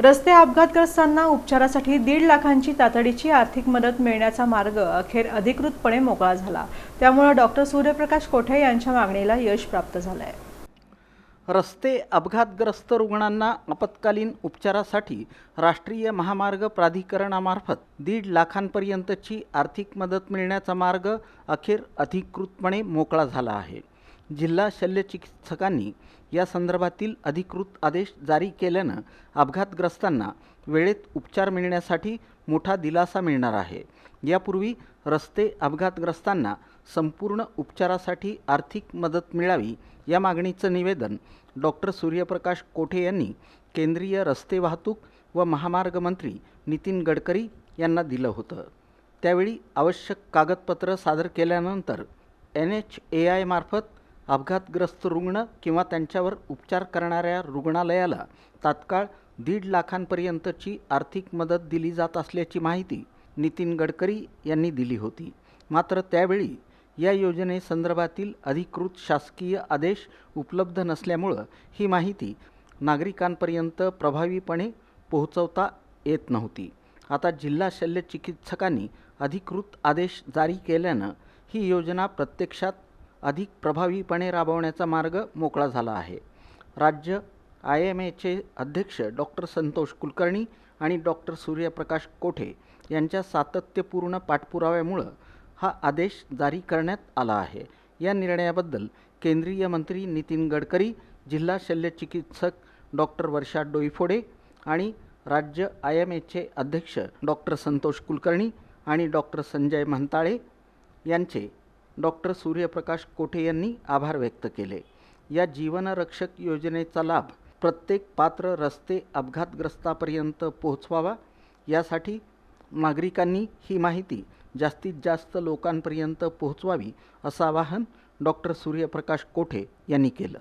रस्ते अपघातग्रस्तांना उपचारासाठी 1.5 लाखांची तातडीची आर्थिक मदत मिळण्याचा मार्ग अखेर अधिकृतपणे मोकळा झाला। त्यामुळे डॉक्टर सूर्यप्रकाश कोठे यांच्या मागणीला यश प्राप्त झाले आहे। रस्ते अपघातग्रस्त रुग्णांना आपत्कालीन उपचारासाठी राष्ट्रीय महामार्ग प्राधिकरणामार्फत 1.5 लाखांपर्यंतची आर्थिक मदत मिळण्याचा मार्ग अखेर अधिकृतपणे मोकळा झाला आहे। जिल्हा शल्यचिकित्सकांनी या संदर्भातील अधिकृत आदेश जारी केल्यानं अपघातग्रस्तांना वेळेत उपचार मिळण्यासाठी मोठा दिलासा मिळणार आहे। यापूर्वी रस्ते अपघातग्रस्तांना संपूर्ण उपचारासाठी आर्थिक मदत मिळावी या मागणीचं निवेदन डॉक्टर सूर्यप्रकाश कोठे यांनी केंद्रीय रस्ते वाहतूक व महामार्ग मंत्री नितीन गडकरी यांना दिलं होतं। त्यावेळी आवश्यक कागदपत्र सादर केल्यानंतर NHAI मार्फत अपघातग्रस्त रुग्ण किंवा त्यांच्यावर उपचार करणाऱ्या रुग्णालयाला तात्काळ 1.5 लाखांपर्यंतची आर्थिक मदत दिली जात असल्याची माहिती नितीन गडकरी यांनी दिली होती। मात्र त्यावेळी या योजनेसंदर्भातील अधिकृत शासकीय आदेश उपलब्ध नसल्यामुळे ही माहिती नागरिकांपर्यंत प्रभावीपणे पोहोचवता येत नव्हती। आता जिल्हा शल्यचिकित्सकांनी अधिकृत आदेश जारी केल्यानं ही योजना प्रत्यक्षात अधिक प्रभावीपणे राबवण्याचा मार्ग मोकळा झाला आहे। राज्य IMAचे अध्यक्ष डॉक्टर संतोष कुलकर्णी आणि डॉक्टर सूर्यप्रकाश कोठे यांच्या सातत्यपूर्ण पाठपुराव्यामुळे हा आदेश जारी करण्यात आला आहे। या निर्णयाबद्दल केंद्रीय मंत्री नितीन गडकरी, जिल्हा शल्यचिकित्सक डॉक्टर वर्षा डोईफोडे आणि राज्य IMAचे अध्यक्ष डॉक्टर संतोष कुलकर्णी आणि डॉक्टर संजय महंताळे यांचे डॉक्टर सूर्यप्रकाश कोठे यांनी आभार व्यक्त केले। या जीवनरक्षक योजनेचा लाभ प्रत्येक पात्र रस्ते अपघातग्रस्तापर्यंत पोहोचवावा यासाठी नागरिकांनी ही माहिती जास्तीत जास्त लोकांपर्यंत पोहोचवावी असं आवाहन डॉक्टर सूर्यप्रकाश कोठे यांनी केलं।